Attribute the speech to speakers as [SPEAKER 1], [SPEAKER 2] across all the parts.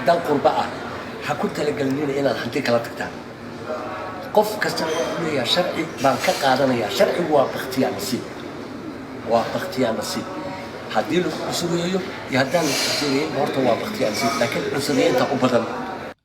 [SPEAKER 1] dal qurba ah ha ku talagalnina inaad hanti kala tagtaan qof kasta wuxuu leeyahay sharci baan ka qaadanayaa sharcigu waa bakhtiyaa nasiib haddii lagu cusuriyeeyo iyo haddaan la cusuriyeyn horta waa bakhtiyaa nasiib laakiin cusuriyeynta u badan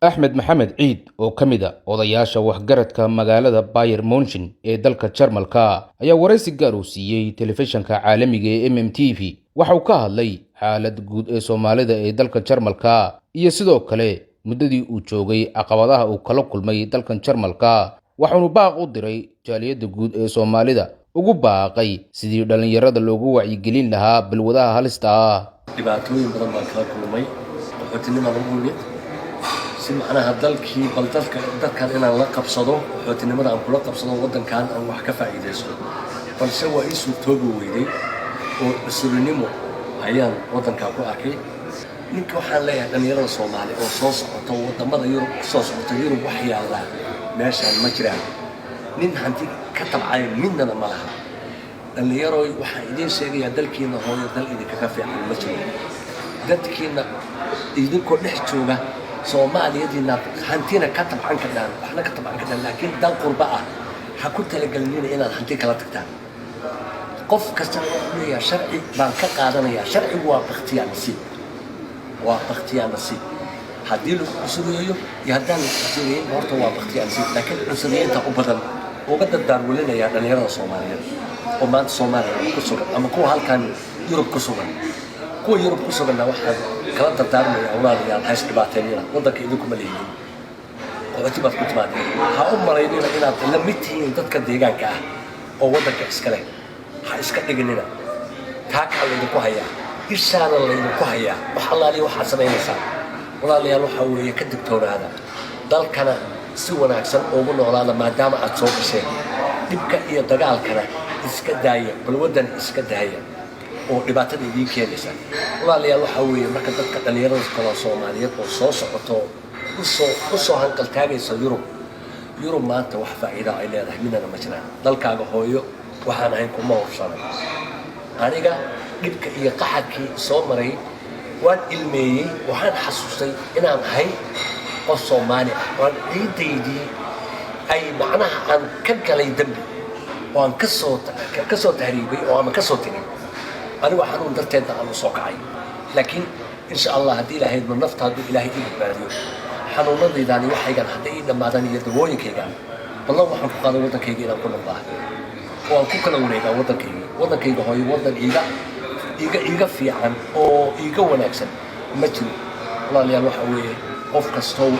[SPEAKER 2] axmed maxamed ciid oo ka mid a odayaasha waxgaradka magaalada Bayern Munchen ee dalka Jarmalka ayaa waraysi gaar u siiyey telefishinka caalamiga ee MMTV waxa uu ka hadlay xaalad guud ee Soomaalida ee dalka Jarmalka iyo sidoo kale muddadii uu joogay caqabadaha uu kala kulmay dalkan Jarmalka waxaanu baaq u diray jaaliyadda guud ee Soomaalida ugu baaqay sidii dhalinyarada loogu wacyigelin lahaa balwadaha halista ah
[SPEAKER 1] dhibaatooyin badan baan kala kulmay qaxootinimada ugu weyn si macnaha dalkii bal dadkan inaan la qabsado qaxootinimada aan kula qabsado waddankan aan wax ka faa'iideysto balse waa ii suurtoobi weyday oo cusurnimo ayaan waddankaa ku arkay ninka waxaan leeyahay dhalinyarada Soomaali oo soo socota wadamada Yurub soo socota Yurub wax yaala meeshaan ma jiraan nin hanti ka tabcay midna ma laha dhalinyaro waxaan idin sheegayaa dalkiina hooyo dal idinka ka fiican ma jiro dadkiina idinkoo dhex jooga Soomaaliyadiina hantina ka tabcan ka dhaan waxna ka tabcan ka dhaan laakiin dal qurba ah ha ku talagalnina inaad hanti kala tagtaan qof kasta wuxuu leeyahay sharci baan ka qaadanayaa sharcigu waa bakhtiyaa nasiib haddii lagu cusuriyeeyo iyo haddaan la cusuriyeyn horta waa bakhtiyaa nasiib laakiin cusuriyeynta u badan uga dardaarwelinaya dhalinyarada Soomaaliyeed oo maanta Soomaaliya ku sugan ama kuwa halkan Yurub ku sugan kuwa Yurub ku suganna waxaan kala dardaarmayaa walaalayaal hays dhibaateynina waddanka idinku ma leeyihiin qaxooti baad ku timaadeen ha u malaynina inaad la mid tihiin dadka deegaanka ah oo waddanka iska leh ha iska dhiginina taa kaa laydinku hayaa ishaana laydinku hayaa wax allaaliya waxaad samaynaysaa walaalayaal waxaa weeye ka digtoonaada dalkana si wanaagsan ugu noolaada maadaama aad soo gasheen dhibka iyo dagaalkana iska daaya balwaddan iska daaya oo dhibaatada idiin keenaysa walaalayaal waxaa weeye marka dadka dhalinyarada kala Soomaaliyeed oo soo socoto u soo hanqal taagaysa Yurub maanta wax faa'iido ay leedahay midna ma jiraan dalkaaga hooyo waxaan ahayn kuma hubsana aniga dhibka iyo qaxadkii soo maray waan ilmeeyey waxaan xasuustay inaan ahay qof Soomaali ah waan ciidaydii ay macnaha aan ka galay dambi oo aan ka soo tahriibay oo aan ka soo tegay anigu xanuun darteedna aan u soo kacay laakiin insha Allah haddii ilaahay ma nafta hadduu ilaahay ii badbaadiyo xanuunadaydaani waxaygan hadday ii dhammaadaan iyo dawooyinkayga ballan waxaan ku qaaday waddankayga inaan ku noqdaa oo aan ku kala wareegaa waddankayga hooyo waddan iiga fiican oo iiga wanaagsan ma jiro walaalayaal waxa weeye qof kastoo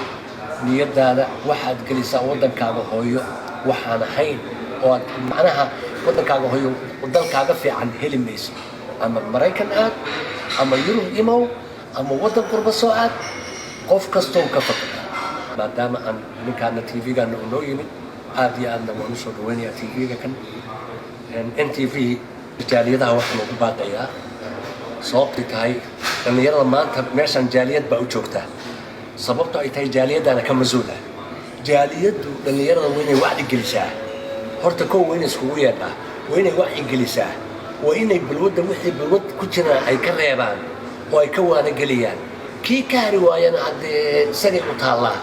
[SPEAKER 1] niyadaada waxaad gelisaa waddankaaga hooyo waxaan ahayn oo aad macnaha waddankaaga hooyo dalkaaga fiican heli mayso ama Maraykan aad ama Yurub imow ama waddan qurba soo aad qof kastoo ka fakar maadaama aan ninkaana TV-gaana noo yimid aad iyo aadna waan usoo dhaweynayaa TV-ga kan NTV jaaliyadaha waxaan ugu baaqayaa sababtay tahay dhalinyarada maanta meeshaan jaaliyad baa u joogtaa sababto ay tahay jaaliyadana ka masuula jaaliyaddu dhalinyarada waa inay wacdi gelisaa horta koo waa inay iskugu yeedhaa waa inay wacyi gelisaa waa inay balwadda wixii balwad ku jiraan ay ka reebaan oo ay ka waanageliyaan kii ka hari waayana haddee isagay u taallaa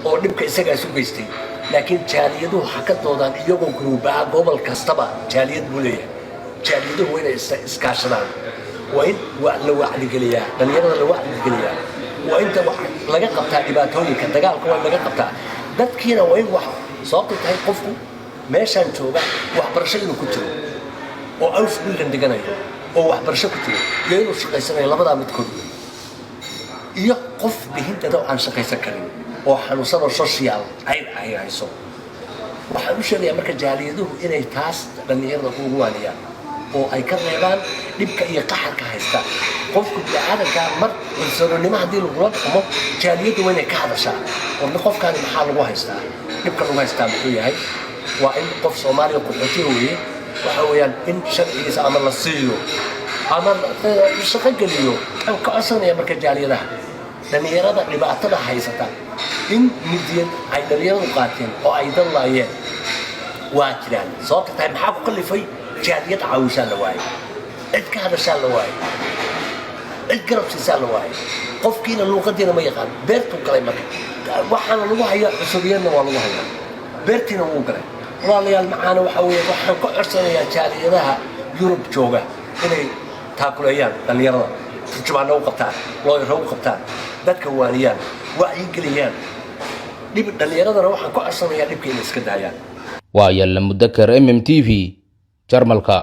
[SPEAKER 1] oo dhibka isagaas u geystay laakiin jaaliyaduhu ha ka doodaan iyagoo guruubaa gobol kastaba jaaliyad buu leeyahay jaaliyaduhu waa inay iskaashadaan waa in la wacdigeliyaa dhalinyarada la wacdigeliyaa waa inta laga qabtaa dhibaatooyinka dagaalka waa laga qabtaa dadkiina waa in wax sababtay tahay qofku meeshaan jooga waxbarasho inuu ku jiro oo awf bilkan dhiganayo oo waxbarasho ku jiro iyo inuu shaqaysanayo labadaa midkood iyo qof bihindada aan shaqaysan karin oo xanuunsanoo social ay hayso waxaan u sheegayaa marka jaaliyaduhu inay taas dhalinyarada ugu waaniyaan oo ay ka reebaan dhibka iyo qaxarka haysta qofku bini'aadanka mar cunsurinimo haddii lagula dhaqmo jaaliyaddu waa inay ka hadashaa warna qofkaani maxaa lagu haystaa dhibka lagu haystaa muxuu yahay waa in qof Soomaaliya qaxootiga weeye waxa weeyaan in sharcigiisa ama la siiyo ama shaqo geliyo aan ka codsanaya marka jaaliyadaha dhalinyarada dhibaatada haysata in midiyad ay dhalinyaradu qaateen oo ay dan laayeen waa jiraan sababta tahay maxaa ku kalifay jaaliyad caawisaan la waayo cid ka hadashaan la waayo cid garab siisaan la waayo qofkiina luuqadiina ma yaqaan beertuu galay marka waxaana lagu hayaa cusubiyadna waa lagu hayaa beertiina wuu galay walaalayaal macaana waxa weeye waxaan ku codsanayaa jaaliyadaha yurub jooga inay taakuleeyaan dhallinyarada turjumaanna u qabtaan looyaro u qabtaan dadka waaniyaan wacyigeliyaan dhib dhallinyaradana waxaan ku codsanayaa dhibka inay iska daayaan
[SPEAKER 2] waa Yalla Mudakar MMTV Jarmalka.